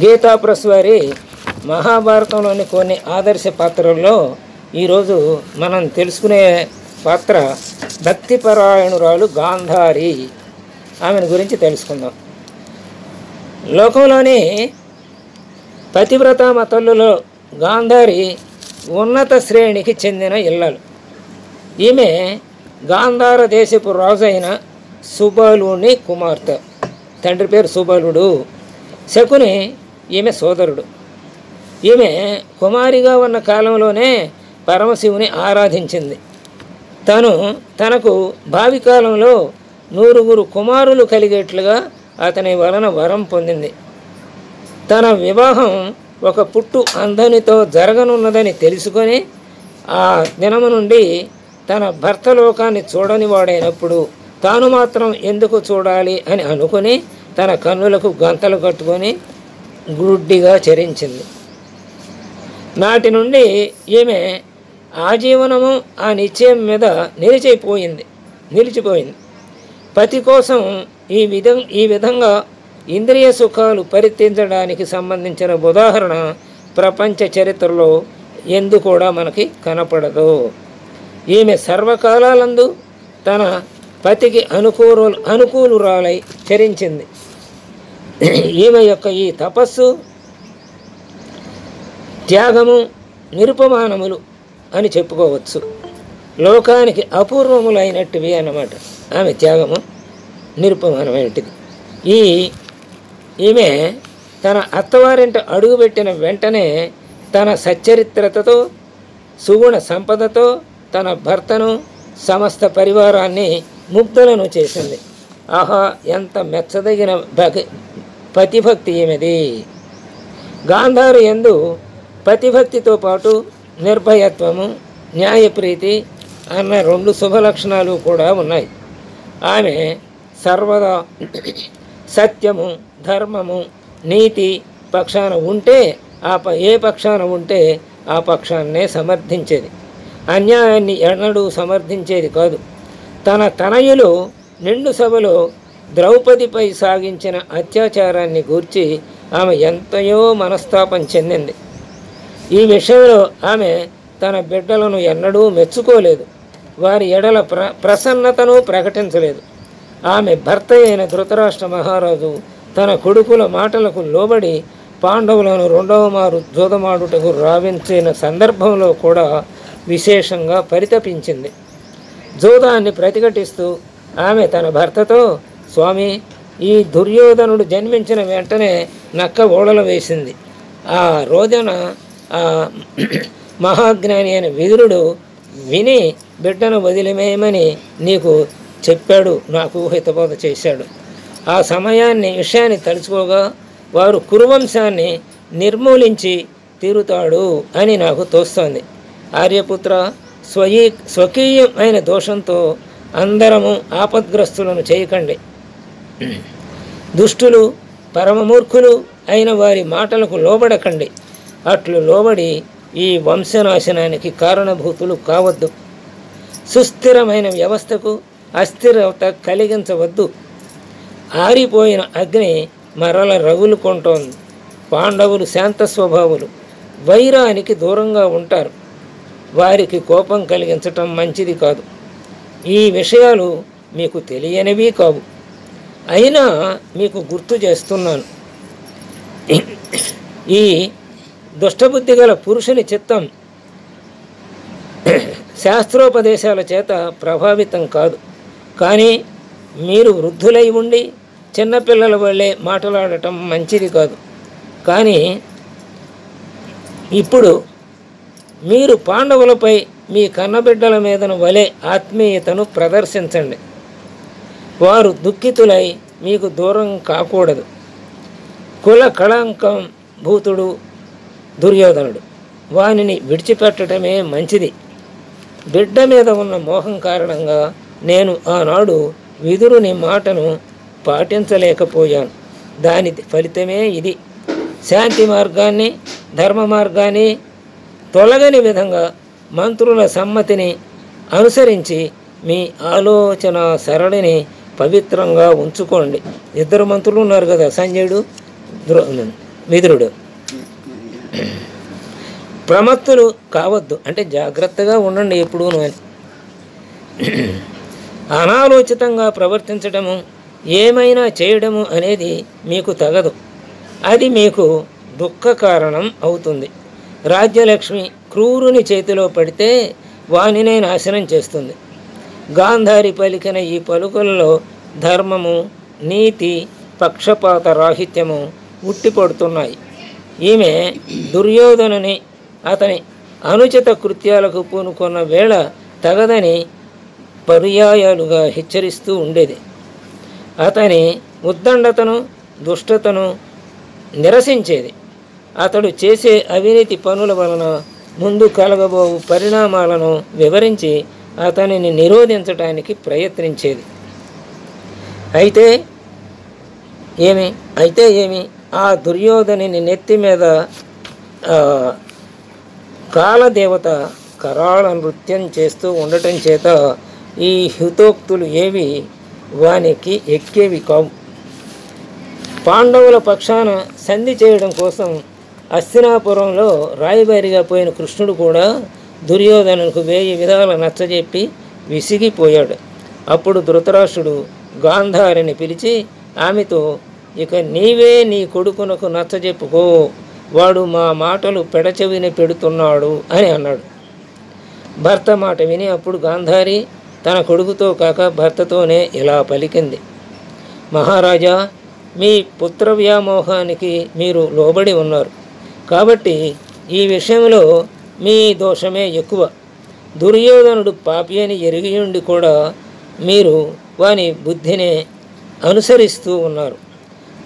Gita press వారి మహాభారతంలోని కొన్ని ఆదర్శ పాత్రల్లో ఈరోజు మనం తెలుసుకునే పాత్ర భక్తిపరాయణురాలు గాంధారి. ఆమెను గురించి తెలుసుకుందాం. లోకంలోని పతివ్రత తల్లులో గాంధారి ఉన్నత శ్రేణికి చెందిన ఇల్లలు. ఈమె గాంధార దేశపు రాజు అయిన సుబలుని కుమార్తె. తండ్రి పేరు సుబలుడు, శకుని ఈమె సోదరుడు. ఈమె కుమారిగా ఉన్న కాలంలోనే పరమశివుని ఆరాధించింది. తనకు భావి కాలంలో 9 కుమారులు కలిగేట్లుగా అతని వలన వరం పొందింది. తన వివాహం ఒక పుట్టు అంధనితో జరగనున్నదని తెలుసుకొని ఆ దినము నుండి తన భర్త లోకాన్ని చూడని వాడైనప్పుడు తాను మాత్రం ఎందుకు చూడాలి అని అనుకుని తన కన్నులకు గంతలు కట్టుకొని గుడ్డిగా చరించింది. నాటి నుండి ఈమె ఆజీవనము ఆ నిశ్చయం మీద నిలిచిపోయింది. పతి కోసం ఈ విధంగా ఇంద్రియ సుఖాలు పరిత్యజించడానికి సంబంధించిన ఉదాహరణ ప్రపంచ చరిత్రలో ఎందు కూడా మనకి కనపడదు. ఈమె సర్వకాలాలందు తన పతికి అనుకూలురాలై చరించింది. ఈమె యొక్క ఈ తపస్సు, త్యాగము నిరుపమానములు అని చెప్పుకోవచ్చు. లోకానికి అపూర్వములైనట్టువి అన్నమాట. ఆమె త్యాగము నిరుపమానమైనటిది. ఈమె తన అత్తవారింట అడుగుపెట్టిన వెంటనే తన సచ్చరిత్రతతో, సుగుణ సంపదతో తన భర్తను, సమస్త పరివారాన్ని ముగ్ధులను చేసింది. ఆహా, ఎంత మెచ్చదగిన పతిభక్తి ఈమెది! గాంధారు యందు పతిభక్తితో పాటు నిర్భయత్వము, న్యాయప్రీతి అన్న 2 శుభలక్షణాలు కూడా ఉన్నాయి. ఆమె సర్వదా సత్యము, ధర్మము, నీతి పక్షాన ఉంటే ఏ పక్షాన ఉంటే ఆ పక్షాన్నే సమర్థించేది. అన్యాయాన్ని ఎన్నడూ సమర్థించేది కాదు. తన తనయులు నిండు సభలో ద్రౌపదిపై సాగించిన అత్యాచారాన్ని గూర్చి ఆమె ఎంతయో మనస్తాపం చెందింది. ఈ విషయంలో ఆమె తన బిడ్డలను ఎన్నడూ మెచ్చుకోలేదు. వారి ఎడల ప్రసన్నతను ప్రకటించలేదు. ఆమె భర్త అయిన ధృతరాష్ట్ర మహారాజు తన కొడుకుల మాటలకు లోబడి పాండవులను 2వ మారు జూదమాడుటకు రావించిన సందర్భంలో కూడా విశేషంగా పరితపించింది. జూదాన్ని ప్రతిఘటిస్తూ ఆమె తన భర్తతో, స్వామి, ఈ దుర్యోధనుడు జన్మించిన వెంటనే నక్క ఓడలు వేసింది. ఆ రోజున ఆ మహాజ్ఞాని అయిన విదురుడు విని బిడ్డను వదిలివేయమని నీకు చెప్పాడు, నాకు హితబోధ చేశాడు. ఆ విషయాన్ని తలుచుకోగా వారు కురువంశాన్ని నిర్మూలించి తీరుతాడు అని నాకు తోస్తోంది. ఆర్యపుత్ర, స్వకీయం అయిన దోషంతో అందరము ఆపద్గ్రస్తులను చేయకండి. దుష్టులు, పరమమూర్ఖులు అయిన వారి మాటలకు లోబడకండి. అట్లు లోబడి ఈ వంశనాశనానికి కారణభూతులు కావద్దు. సుస్థిరమైన వ్యవస్థకు అస్థిరత కలిగించవద్దు. ఆరిపోయిన అగ్ని మరల రగులుకుంటోంది. పాండవులు శాంత స్వభావులు, వైరానికి దూరంగా ఉంటారు. వారికి కోపం కలిగించటం మంచిది కాదు. ఈ విషయాలు మీకు తెలియనివి కావు. అయినా మీకు గుర్తు చేస్తున్నాను. ఈ దుష్టబుద్ధి గల పురుషుని చిత్తం శాస్త్రోపదేశాల చేత ప్రభావితం కాదు. కానీ మీరు వృద్ధులై ఉండి చిన్నపిల్లల వల్లే మాట్లాడటం మంచిది కాదు. కానీ ఇప్పుడు మీరు పాండవులపై మీ కన్నబిడ్డల మీదను వలె ఆత్మీయతను ప్రదర్శించండి. వారు దుఃఖితులై మీకు దూరం కాకూడదు. కుల కళంకం భూతుడు దుర్యోధనుడు, వానిని విడిచిపెట్టడమే మంచిది. బిడ్డ మీద ఉన్న మోహం కారణంగా నేను ఆనాడు విదురుని మాటను పాటించలేకపోయాను. దాని ఫలితమే ఇది. శాంతి మార్గాన్ని, ధర్మ మార్గాన్ని తొలగని విధంగా మంత్రుల సమ్మతిని అనుసరించి మీ ఆలోచన సరళిని పవిత్రంగా ఉంచుకోండి. 2 మంత్రులు ఉన్నారు కదా, సంజయుడు విదురుడు. ప్రమత్తులు కావద్దు అంటే జాగ్రత్తగా ఉండండి ఎప్పుడూను అని. అనాలోచితంగా ప్రవర్తించడము, ఏమైనా చేయడము అనేది మీకు తగదు. అది మీకు దుఃఖ కారణం అవుతుంది. రాజ్యలక్ష్మి క్రూరుని చేతిలో పడితే వానినే నాశనం చేస్తుంది. గాంధారి పలికిన ఈ పలుకులలో ధర్మము, నీతి, పక్షపాత రాహిత్యము ఉట్టిపడుతున్నాయి. ఈమె దుర్యోధనుని అతని అనుచిత కృత్యాలకు పూనుకున్న వేళ తగదని పర్యాయాలుగా హెచ్చరిస్తూ ఉండేది. అతని ఉద్దండతను, దుష్టతను నిరసించేది. అతడు చేసే అవినీతి పనుల వలన ముందు కలగబోవు పరిణామాలను వివరించి అతనిని నిరోధించడానికి ప్రయత్నించేది. అయితే ఏమి ఆ దుర్యోధనుని నెత్తి మీద కాలదేవత కరాళ నృత్యం చేస్తూ ఉండటం చేత ఈ హితోక్తులు ఏవి వానికి ఎక్కేవి కావు. పాండవుల పక్షాన సంధి చేయడం కోసం హస్తినాపురంలో రాయబారిగా పోయిన కృష్ణుడు కూడా దుర్యోధనునికి 1000 విధాల నచ్చజెప్పి విసిగిపోయాడు. అప్పుడు ధృతరాష్ట్రుడు గాంధారిని పిలిచి ఆమెతో, ఇక నీవే నీ కొడుకునకు నచ్చజెప్పుకో, వాడు మా మాటలు పెడచెవిని పెడుతున్నాడు అని అన్నాడు. భర్త మాట విని అప్పుడు గాంధారి తన కొడుకుతో కాక భర్తతోనే ఇలా పలికింది, మహారాజా, మీ పుత్ర వ్యామోహానికి మీరు లోబడి ఉన్నారు కాబట్టి ఈ విషయంలో మీ దోషమే ఎక్కువ. దుర్యోధనుడు పాపి అని ఎరిగియుండి కూడా మీరు వాని బుద్ధినే అనుసరిస్తూ ఉన్నారు.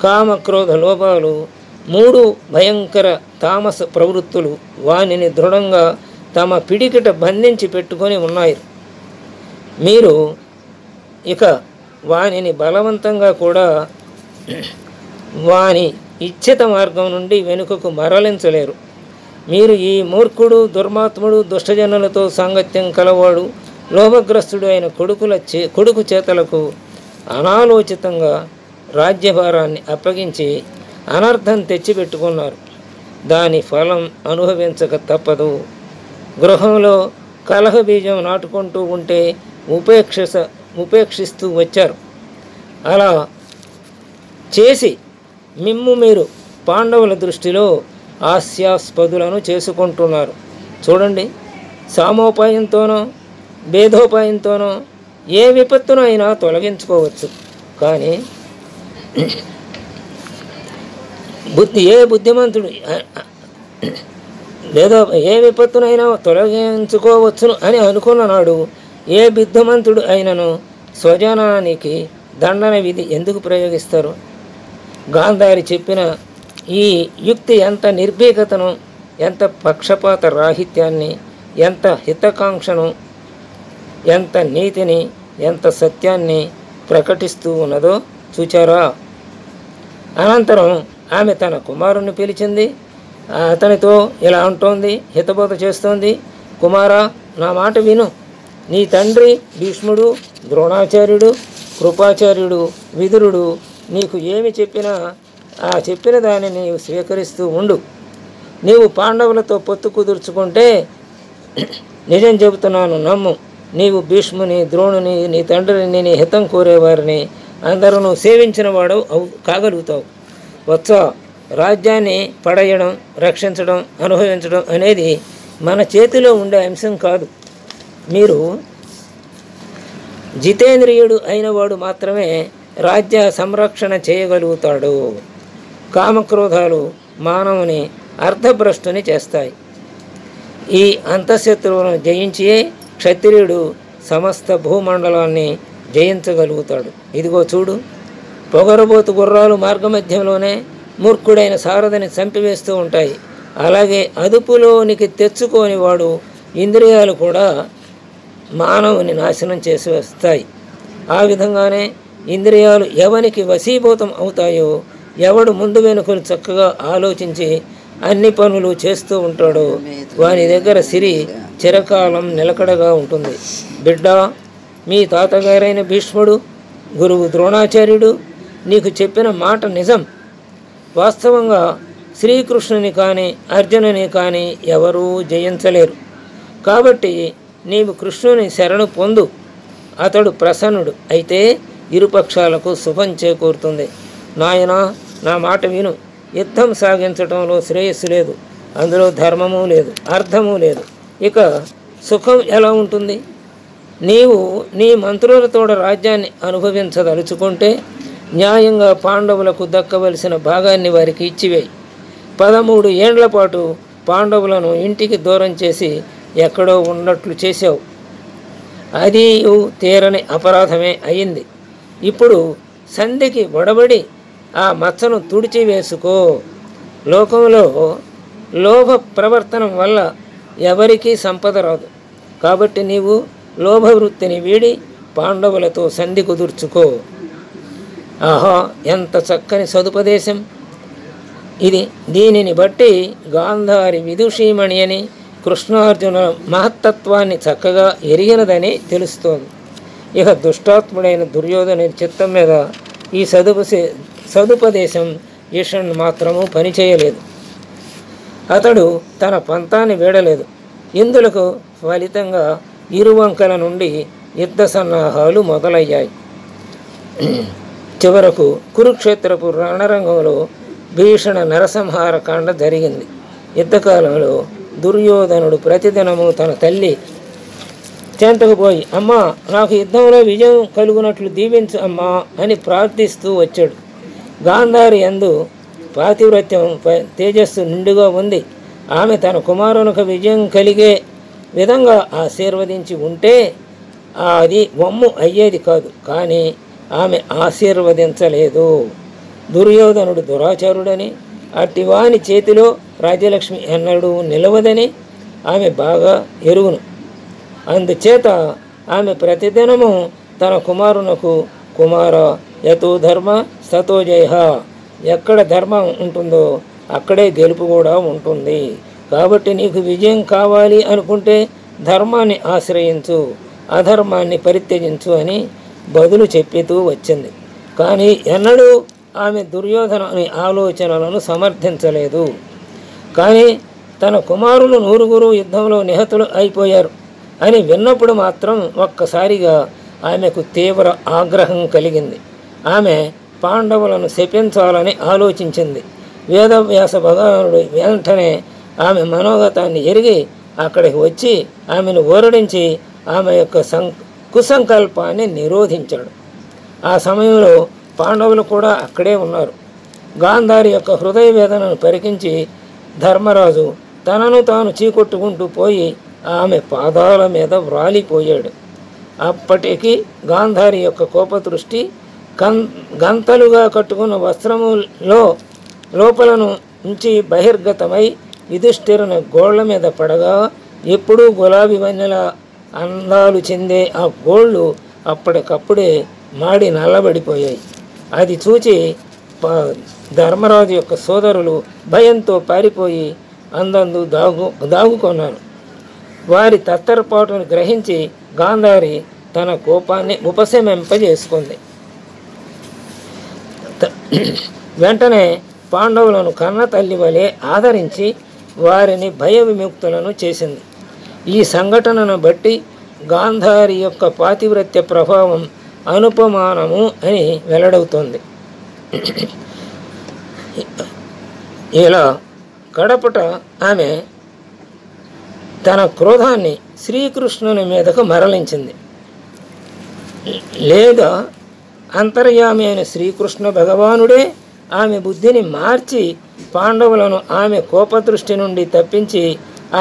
కామక్రోధ లోపాలు 3 భయంకర తామస ప్రవృత్తులు వానిని దృఢంగా తమ పిడికిట బంధించి పెట్టుకొని ఉన్నాయి. మీరు ఇక వానిని బలవంతంగా కూడా వాని ఇచ్ఛిత మార్గం నుండి వెనుకకు మరలించలేరు. మీరు ఈ మూర్ఖుడు, దుర్మాత్ముడు, దుష్టజనులతో సాంగత్యం కలవాడు, లోభగ్రస్తుడు అయిన కొడుకు చేతలకు అనాలోచితంగా రాజ్యభారాన్ని అప్పగించి అనర్థం తెచ్చిపెట్టుకున్నారు. దాని ఫలం అనుభవించక తప్పదు. గృహంలో కలహ బీజం నాటుకుంటూ ఉంటే ఉపేక్షిస్తూ వచ్చారు. అలా చేసి మీరు పాండవుల దృష్టిలో హాస్యాస్పదులను చేసుకుంటున్నారు. చూడండి, సామోపాయంతోనో భేదోపాయంతోనో ఏ విపత్తును అయినా తొలగించుకోవచ్చు. కానీ బుద్ధిమంతుడు ఏ విపత్తునైనా తొలగించుకోవచ్చును అని అనుకున్న నాడు ఏ బుద్ధిమంతుడు అయినను స్వజనానికి దండన విధి ఎందుకు ప్రయోగిస్తారు? గాంధారి చెప్పిన ఈ యుక్తి ఎంత నిర్భీకతను, ఎంత పక్షపాత రాహిత్యాన్ని, ఎంత హితకాంక్షను, ఎంత నీతిని, ఎంత సత్యాన్ని ప్రకటిస్తూ ఉన్నదో చూచారా? అనంతరం ఆమె తన కుమారుణ్ణి పిలిచింది. అతనితో ఇలా అంటోంది, హితబోధ చేస్తోంది, కుమారా, నా మాట విను. నీ తండ్రి భీష్ముడు, ద్రోణాచార్యుడు, కృపాచార్యుడు, విదురుడు నీకు ఏమి చెప్పినా ఆ చెప్పిన దాన్ని నీవు స్వీకరిస్తూ ఉండు. నీవు పాండవులతో పొత్తు కుదుర్చుకుంటే నిజం చెబుతున్నాను, నమ్ము, నీవు భీష్ముని, ద్రోణుని, నీ తండ్రిని, నీ హితం కోరేవారిని అందరూ సేవించిన వాడు కాగలుగుతావు. వచ్చా, రాజ్యాన్ని పడేయడం, రక్షించడం, అనుభవించడం అనేది మన చేతిలో ఉండే అంశం కాదు. మీరు జితేంద్రియుడు అయినవాడు మాత్రమే రాజ్య సంరక్షణ చేయగలుగుతాడు. కామక్రోధాలు మానవుని అర్ధభ్రష్టుని చేస్తాయి. ఈ అంతఃశత్రువులను జయించియే క్షత్రియుడు సమస్త భూమండలాన్ని జయించగలుగుతాడు. ఇదిగో చూడు, పొగరబోతు గుర్రాలు మార్గమధ్యంలోనే మూర్ఖుడైన సారథిని చంపివేస్తూ ఉంటాయి. అలాగే అదుపులోనికి తెచ్చుకోని వాడు ఇంద్రియాలు కూడా మానవుని నాశనం చేసి వస్తాయి. ఆ విధంగానే ఇంద్రియాలు ఎవనికి వశీభూతం అవుతాయో, ఎవడు ముందు వెనుకలు చక్కగా ఆలోచించి అన్ని పనులు చేస్తూ ఉంటాడో వాని దగ్గర సిరి చిరకాలం నిలకడగా ఉంటుంది. బిడ్డ, మీ తాతగారైన భీష్ముడు, గురువు ద్రోణాచార్యుడు నీకు చెప్పిన మాట నిజం. వాస్తవంగా శ్రీకృష్ణుని కానీ అర్జునుని కానీ ఎవరూ జయించలేరు. కాబట్టి నీవు కృష్ణుని శరణు పొందు, అతడు ప్రసన్నుడు అయితే ఇరుపక్షాలకు శుభం చేకూరుతుంది. నాయనా, నా మాట విను. యుద్ధం సాగించడంలో శ్రేయస్సు లేదు, అందులో ధర్మము లేదు, అర్థము లేదు. ఇక సుఖం ఎలా ఉంటుంది? నీవు నీ మంత్రులతో రాజ్యాన్ని అనుభవించదలుచుకుంటే న్యాయంగా పాండవులకు దక్కవలసిన భాగాన్ని వారికి ఇచ్చివేయి. 13 ఏండ్ల పాటు పాండవులను ఇంటికి దూరం చేసి ఎక్కడో ఉన్నట్లు చేశావు. అది తీరని అపరాధమే అయింది. ఇప్పుడు సంధికి ఒడబడి ఆ మచ్చను తుడిచివేసుకో. లోకంలో లోభ ప్రవర్తనం వల్ల ఎవరికీ సంపద రాదు. కాబట్టి నీవు లోభవృత్తిని వీడి పాండవులతో సంధి కుదుర్చుకో. ఆహా, ఎంత చక్కని సదుపదేశం ఇది! దీనిని బట్టి గాంధారి విదుషీమణి అని కృష్ణార్జునుల మహత్తత్వాన్ని చక్కగా ఎరిగినదని తెలుస్తోంది. ఇక దుష్టాత్ముడైన దుర్యోధనుని చిత్తం మీద ఈ సదుపదేశం ఈషన్ మాత్రము పనిచేయలేదు. అతడు తన పంతాన్ని వీడలేదు. ఇందులకు ఫలితంగా ఇరువంకల నుండి యుద్ధ సన్నాహాలు మొదలయ్యాయి. చివరకు కురుక్షేత్రపు రణరంగంలో భీషణ నరసంహార కాండ జరిగింది. యుద్ధకాలంలో దుర్యోధనుడు ప్రతిదినము తన తల్లి చెంతకు పోయి, అమ్మా, నాకు యుద్ధంలో విజయం కలుగునట్లు దీవించు అమ్మా అని ప్రార్థిస్తూ వచ్చాడు. గాంధారి యందు పాతివ్రత్యం తేజస్సు నిండుగా ఉంది. ఆమె తన కుమారునికి విజయం కలిగే విధంగా ఆశీర్వదించి ఉంటే అది వమ్ము అయ్యేది కాదు. కానీ ఆమె ఆశీర్వదించలేదు. దుర్యోధనుడు దురాచారుడని, అట్టివాని చేతిలో రాజ్యలక్ష్మి ఎన్నడూ నిలవదని ఆమె బాగా ఎరుగును. అందుచేత ఆమె ప్రతిదినము తన కుమారునకు, కుమార, యతో ధర్మ సతో జయ, ఎక్కడ ధర్మం ఉంటుందో అక్కడే గెలుపు కూడా ఉంటుంది. కాబట్టి నీకు విజయం కావాలి అనుకుంటే ధర్మాన్ని ఆశ్రయించు, అధర్మాన్ని పరిత్యజించు అని బదులు చెప్పుతూ వచ్చింది. కానీ ఎన్నడూ ఆమె దుర్యోధనుని ఆలోచనలను సమర్థించలేదు. కానీ తన కుమారులు 9 యుద్ధంలో నిహతులు అయిపోయారు అని విన్నప్పుడు మాత్రం ఒక్కసారిగా ఆమెకు తీవ్ర ఆగ్రహం కలిగింది. ఆమె పాండవులను శపించాలని ఆలోచించింది. వేదవ్యాస భగవానుడు వెంటనే ఆమె మనోగతాన్ని ఎరిగి అక్కడికి వచ్చి ఆమెను ఓరడించి ఆమె యొక్క కుసంకల్పాన్ని నిరోధించాడు. ఆ సమయంలో పాండవులు కూడా అక్కడే ఉన్నారు. గాంధారి యొక్క హృదయ వేదనను పరికించి ధర్మరాజు తనను తాను చీకొట్టుకుంటూ పోయి ఆమె పాదాల మీద వ్రాలిపోయాడు. అప్పటికి గాంధారి యొక్క కోపదృష్టి గంతలుగా కట్టుకున్న వస్త్రములో లోపలను నుంచి బహిర్గతమై యుధిష్ఠిరుని గోళ్ల మీద పడగా ఎప్పుడూ గులాబీ వన్నెలా అందాలు చెందే ఆ గోళ్ళు అప్పటికప్పుడే మాడి నల్లబడిపోయాయి. అది చూచి ధర్మరాజు యొక్క సోదరులు భయంతో పారిపోయి అందందు దాగుకొన్నారు. వారి తత్తరపాటును గ్రహించి గాంధారి తన కోపాన్ని ఉపశమింపజేసుకుంది. వెంటనే పాండవులను కన్న తల్లి వలె ఆదరించి వారిని భయ విముక్తులను చేసింది. ఈ సంఘటనను బట్టి గాంధారి యొక్క పాతివ్రత్య ప్రభావం అనుపమానము అని వెల్లడవుతోంది. ఇలా కడపట ఆమె తన క్రోధాన్ని శ్రీకృష్ణుని మీదకు మరలించింది. లేదా అంతర్యామి అయిన శ్రీకృష్ణ భగవానుడే ఆమె బుద్ధిని మార్చి పాండవులను ఆమె కోపదృష్టి నుండి తప్పించి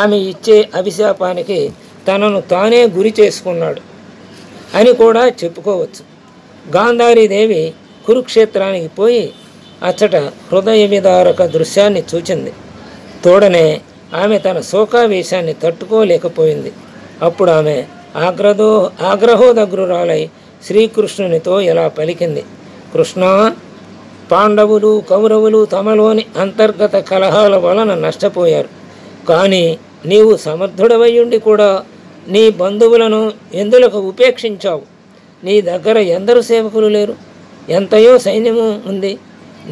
ఆమె ఇచ్చే అభిశాపానికి తనను తానే గురి చేసుకున్నాడు అని కూడా చెప్పుకోవచ్చు. గాంధారీదేవి కురుక్షేత్రానికి పోయి అచ్చట హృదయ విదారక దృశ్యాన్ని చూచింది. తోడనే ఆమె తన శోకావేశాన్ని తట్టుకోలేకపోయింది. అప్పుడు ఆమె ఆగ్రహోదగ్రురాలై శ్రీకృష్ణునితో ఇలా పలికింది, కృష్ణ, పాండవులు కౌరవులు తమలోని అంతర్గత కలహాల వలన నష్టపోయారు. కానీ నీవు సమర్థుడవయ్యుండి కూడా నీ బంధువులను ఎందులకు ఉపేక్షించావు? నీ దగ్గర ఎందరు సేవకులు లేరు, ఎంతయో సైన్యము ఉంది.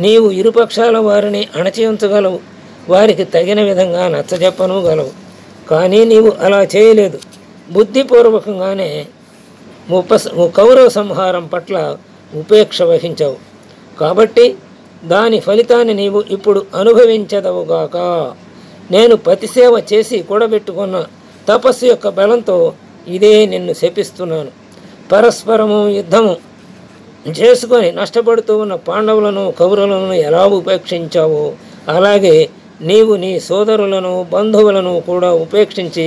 నీవు ఇరుపక్షాల వారిని అణచి ఉంచగలవు. వారికి తగిన విధంగా నచ్చజెప్పను గలవు. కానీ నీవు అలా చేయలేదు. బుద్ధిపూర్వకంగానే కౌరవ సంహారం పట్ల ఉపేక్ష వహించావు. కాబట్టి దాని ఫలితాన్ని నీవు ఇప్పుడు అనుభవించదవుగాక. నేను పతిసేవ చేసి కూడబెట్టుకున్న తపస్సు యొక్క బలంతో ఇదే నిన్ను శపిస్తున్నాను. పరస్పరము యుద్ధము చేసుకొని నష్టపడుతూ ఉన్న పాండవులను కౌరవులను ఎలా ఉపేక్షించావో అలాగే నీవు నీ సోదరులను బంధువులను కూడా ఉపేక్షించి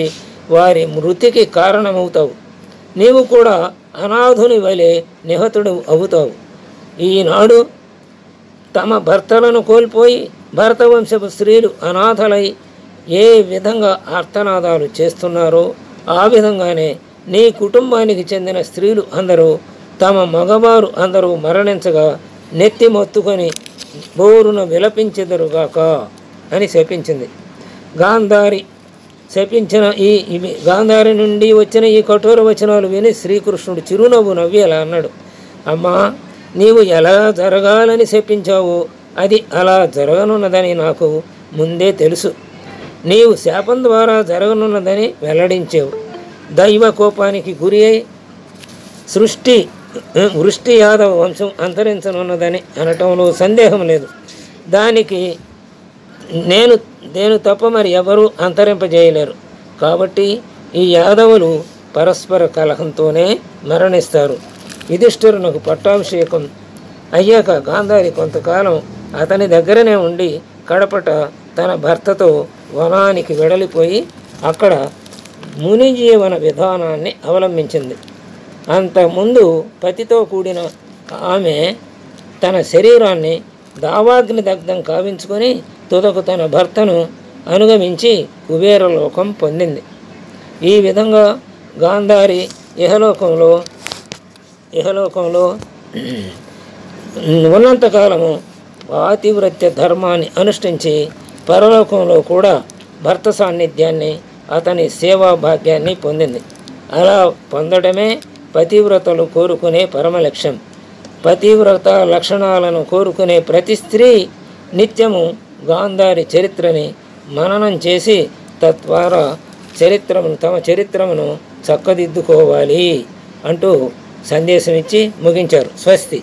వారి మృతికి కారణమవుతావు. నీవు కూడా అనాథుని వలె నిహతుడు అవుతావు. ఈనాడు తమ భర్తలను కోల్పోయి భరతవంశపు స్త్రీలు అనాథలై ఏ విధంగా ఆర్తనాదాలు చేస్తున్నారో ఆ విధంగానే నీ కుటుంబానికి చెందిన స్త్రీలు అందరూ తమ మగవారు అందరూ మరణించగా నెత్తి మొత్తుకొని బోరున విలపించెదరుగాక అని శపించింది. గాంధారి శపించిన గాంధారి నుండి వచ్చిన ఈ కఠోర వచనాలు విని శ్రీకృష్ణుడు చిరునవ్వు నవ్వి అలా అన్నాడు, అమ్మా, నీవు ఎలా జరగాలని శపించావో అది అలా జరగనున్నదని నాకు ముందే తెలుసు. నీవు శాపం ద్వారా జరగనున్నదని వెల్లడించావు. దైవ కోపానికి గురి అయి వృష్టి యాదవ వంశం అంతరించనున్నదని అనటంలో సందేహం లేదు. దానికి నేను తప్ప మరి ఎవరూ అంతరింపజేయలేరు. కాబట్టి ఈ యాదవులు పరస్పర కలహంతోనే మరణిస్తారు. యుధిష్ఠిరునకు పట్టాభిషేకం అయ్యాక గాంధారి కొంతకాలం అతని దగ్గరనే ఉండి కడపట తన భర్తతో వనానికి వెడలిపోయి అక్కడ ముని జీవన విధానాన్ని అవలంబించింది. అంతకుముందు పతితో కూడిన ఆమె తన శరీరాన్ని దావాగ్ని దగ్ధం కావించుకొని తుదకు తన భర్తను అనుగమించి కుబేరలోకం పొందింది. ఈ విధంగా గాంధారి ఇహలోకంలో ఉన్నంతకాలము పాతివ్రత్య ధర్మాన్ని అనుష్ఠించి పరలోకంలో కూడా భర్త సాన్నిధ్యాన్ని అతని సేవా భాగ్యాన్ని పొందింది. అలా పొందడమే పతివ్రతలు కోరుకునే పరమ లక్ష్యం. పతివ్రత లక్షణాలను కోరుకునే ప్రతి స్త్రీ నిత్యము గాంధారి చరిత్రని మననం చేసి తద్వారా తమ చరిత్రను చక్కదిద్దుకోవాలి అంటూ సందేశం ఇచ్చి ముగించారు. స్వస్తి.